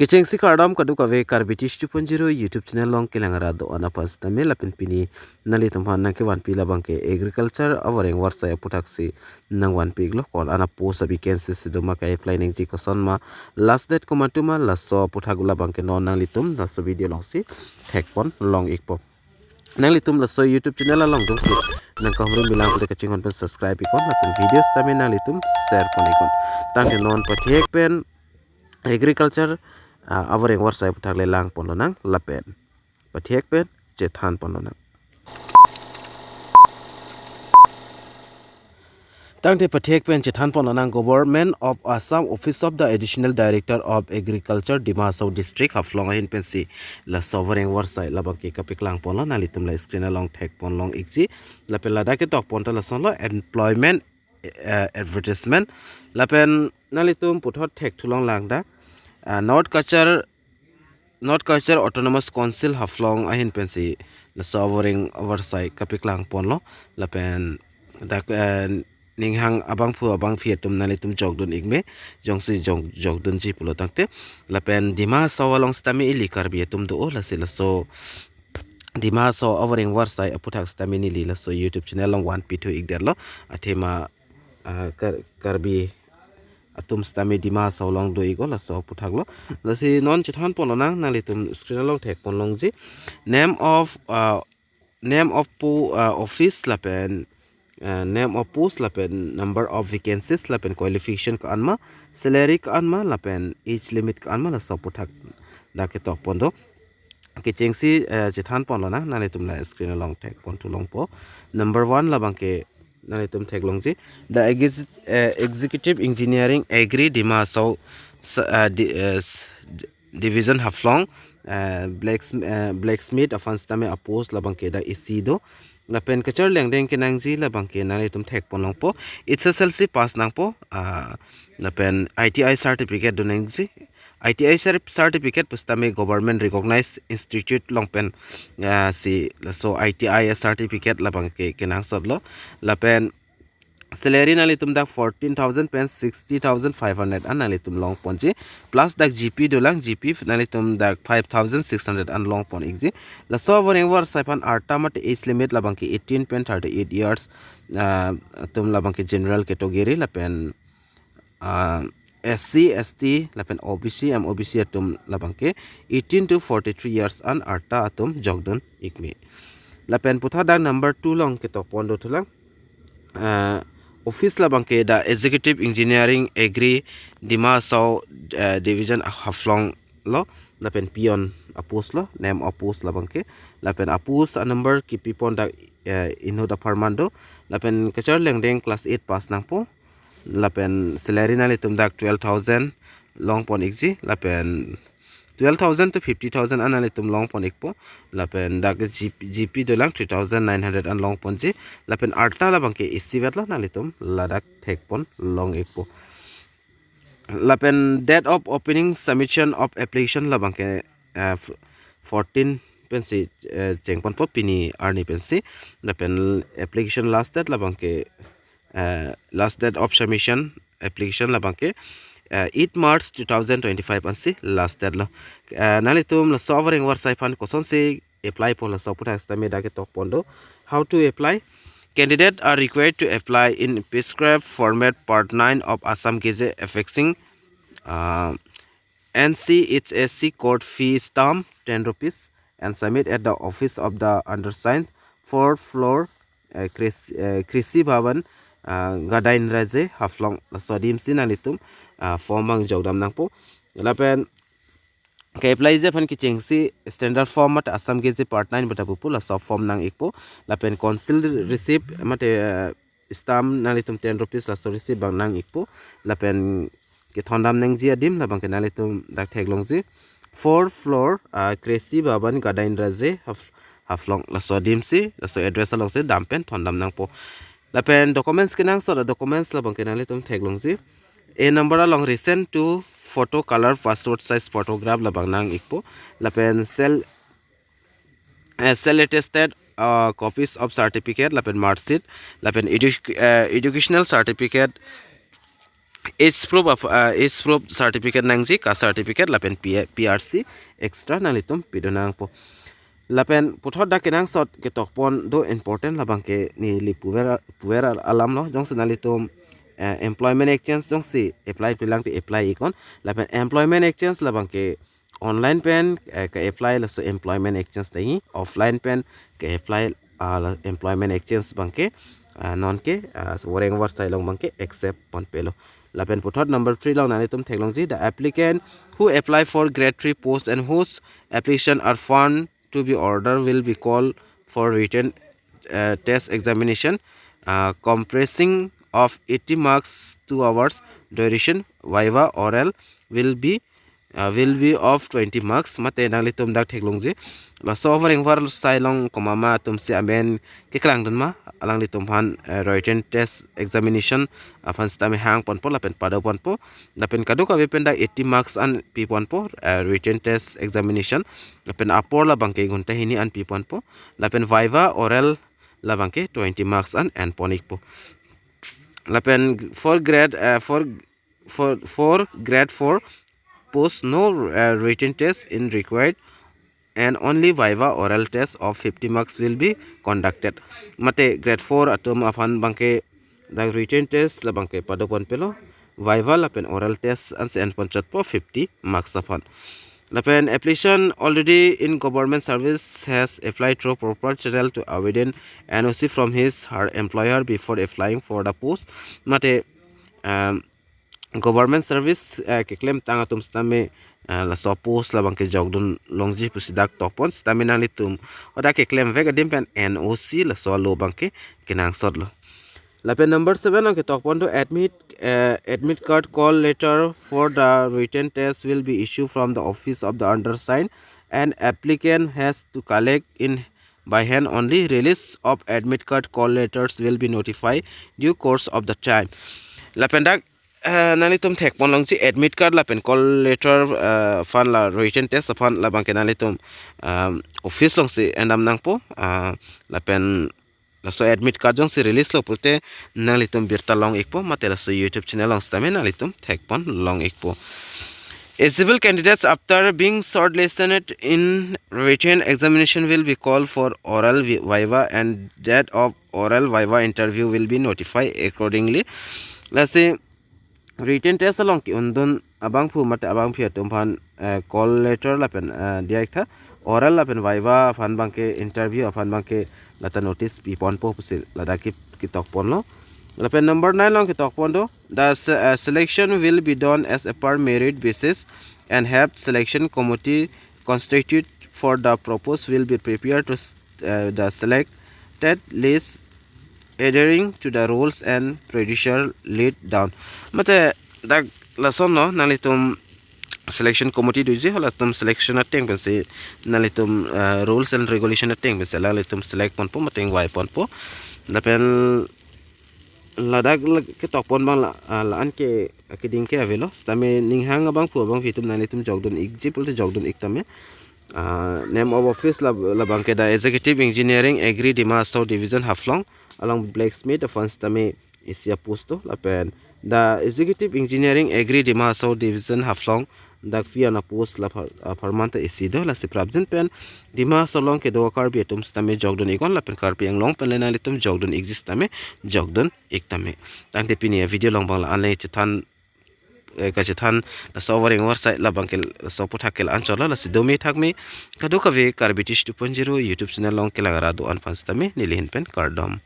Kiceng si kardam kadu kave karbitish 2.0 YouTube channel long kilangara do ana pas tame lapin pini nali tumhan nang ke wan pila bangke agriculture awareng warsa APUTHAK si nang wan piglo kon ana post vacancy si duma ka apply ning ji koson ma last date ko matuma last so APUTHAK gula bangke non nang litum na so video long si thek pon long ikpo nang litum la so YouTube channel long jong si nang ka humre milang pute kaching pen subscribe ikon lapin videos tame nang litum share pon ikon tang non pathek pen agriculture awareng warsa APUTHAK le lang pon nang lapen pathek pen chethan pon nang tangte pathek pen chethan pon nang government of Assam office of the additional director of agriculture Dima Hasao district haflong ahin pensi la sovereign warsa labang ke kapiklang pon la nalitum la screen along thek pon long iksi lapen lada ke tok pon ta la son lo employment advertisement lapen nalitum puthot thek thulong lang da North Culture Autonomous Council haflong ahin pensi la sovereign oversight kapiklang ponlo lapen dak ninghang abang phiat tum nalitum jogdun igme jongsi jogdun ji pulo tangte lapen Dima Hasao along stami ili karbi tum do la sila so Dima Hasao oversight oversight APUTHAK stami ni li la so YouTube channel long 1p2 igderlo athema karbi atum stami Dima Hasao long do igo la so APUTHAK lo la si non chethan pon nang nalitum screen long thek pon long ji name of office lapen name of post lapen number of vacancies lapen qualification ka anma salary ka anma lapen age limit ka anma la so APUTHAK da ke tok pon do kiceng si chethan pon lo na nalitum la screen long thek pon tu long po number 1 labang ke nalitum thek long ji the executive engineering agri Dima Hasao division haflong blacksmith afans tame apos labang ke da isido lapen kachar lengdeng ke nangji labang ke nalitum thek pon long po SSLC pass nang po lapen ITI certificate do nangji ITI certificate pustame government recognized institute longpen si so ITI certificate labang ke kenang sodlo lapen salary nalitum dak 14,000 pen 60,500 an nalitum long ponji plus dak GP dolang GP nalitum dak 5,600 an long pon exi la sovereign war saipan artamat age limit labang ke 18.38 years tum labang ke general category lapen SC ST lapen OBC MOBC atum labang ke 18 to 43 years an arta atum jogdon ikmi lapen putha dak number 2 long ke tok pondo thulang office labang ke da executive engineering agri Dima Hasao division haflong lo lapen pion apus lo name apus labang ke lapen apus a number ki pipon da ino da farmando lapen kachar lengdeng class 8 pass nang po lapen salary na litum dak 12,000 long pon exi lapen 12,000 to 50,000 anali tum long pon ekpo lapen dak GP dolang 3,900 an long pon ji lapen arta labang ke isivet la nalitum ladak thek pon long ekpo lapen date of opening submission of application labang ke 14 pensi chengpon po pini arni pensi lapen application last date labang ke last date of submission application labang ke 8 March 2025 ansi last date lo nalitum la sovereign warsai fan koson se apply po la APUTHAK stame da ke tok pondo how to apply candidate are required to apply in prescribed format part 9 of Assam Gazette affixing NCHSC code fee stamp 10 rupees and submit at the office of the undersigned 4th floor Krisi Bhavan Gadain Raje haflong sodim sinalitum formang jogdam nang po lapen ke apply je phan ki chengsi standard form mat Assam Gazette part 9 bata pupu la sub form nang ikpo lapen council receipt mate stamp nalitum 10 rupees la so receipt bang nang ikpo lapen ke thondam nang ji adim labang ke nalitum dak theglong ji 4th floor Krisi Bhavan Gadain Raje haflong la so dim si la so address along se dampen thondam nang po lapen documents ke nang so documents labang ke nalitum theglong ji a number along recent to photo color passport size photograph labang nang ikpo lapen cell attested copies of certificate lapen mark sheet lapen educational certificate age proof certificate nangji ka certificate lapen PRC extra nalitum pidonang po lapen puthot da kenang sot ke tokpon do important labang ke ni li puera alam lo jong senalitum employment exchange jong si apply pilang ti apply ikon lapen employment exchange labang ke online pen ke apply la so employment exchange tahi offline pen ke apply la employment exchange bangke non ke wareng war sai long bangke accept pon pelo lapen puthot number 3 long nanitum theklong ji the applicant who apply for grade 3 post and whose application are found to be ordered will be called for written test examination compressing of 80 marks 2 hours duration viva oral will be of 20 marks mate nangli tum dak theklongji la sovering war sailong komama tum si amen ke klang dun ma alang li tum han written test examination afan stami hang pon po la pen pada pon po la pen kadu ka pen da 80 marks an pi pon po written test examination la pen apor la bangke gunta hini an pi pon po la pen viva oral la bangke 20 marks an ponik po la pen for grade 4 post no written test in required and only viva oral test of 50 marks will be conducted mate grade 4 atum afan bangke the written test la bangke padopon pelo viva la pen oral test and sen ponchat po 50 marks upon la pen application already in government service has applied through proper channel to evidence NOC from his her employer before applying for the post mate government service ke claim tanga tum stame la sopos la bangke jogdun longji pusidak topon stame nang litum oda ke claim vega dimpen NOC la so lo bangke kenang sodlo la pen number 7 ke topon to admit card call letter for the written test will be issued from the office of the undersigned and applicant has to collect in by hand only release of admit card call letters will be notified due course of the time la pendak nani tum thek pon long chi admit card la pen call letter fan la written test fan la bangke nani tum office long si endam nang po la pen la so admit card jong si release lo pulte nali tum birta long ekpo mate la so YouTube channel long stame nali tum thek pon long ekpo eligible candidates after being shortlisted in written examination will be called for oral viva and that of oral viva interview will be notified accordingly let's say written test along ki undun abang phu mate abang phia tum phan call letter la pen direct tha oral la pen viva phan bangke interview phan bangke lata notice pi pon po pusil lada ki tok pon lo la pen number 9 long ki tok pon do the selection will be done as a per merit basis and have selection committee constituted for the purpose will be prepared to the selected list adhering to the rules and procedure laid down mate dak lason no nalitum selection committee duji hola tum selection ateng pense nalitum rules and regulation ateng pense nalitum select pon po mateng wai pon po dapen ladak ke tok pon bang la an ke akiding ke avelo stame ninghang bang pu bang fitum nalitum jogdon example te jogdon iktame name of office la bangke da executive engineering agri Dima Hasao division Haflong along blacksmith funds tame isia posto la pen the executive engineering agri Dima Hasao division Haflong dak fiana post la permanent isido la siprabjen pen Dima Hasao ke do kar betum stame jogdon ikon la pen kar piang long pen lena litum jogdon exist tame jogdon iktame tang te pinia video long bang la anle chithan kachithan la sovering website la bangkel sopothakel anchola la sidomi thakme kaduka ve karbitish 2.0 YouTube channel long kelagara do anfans tame nilihin pen kardom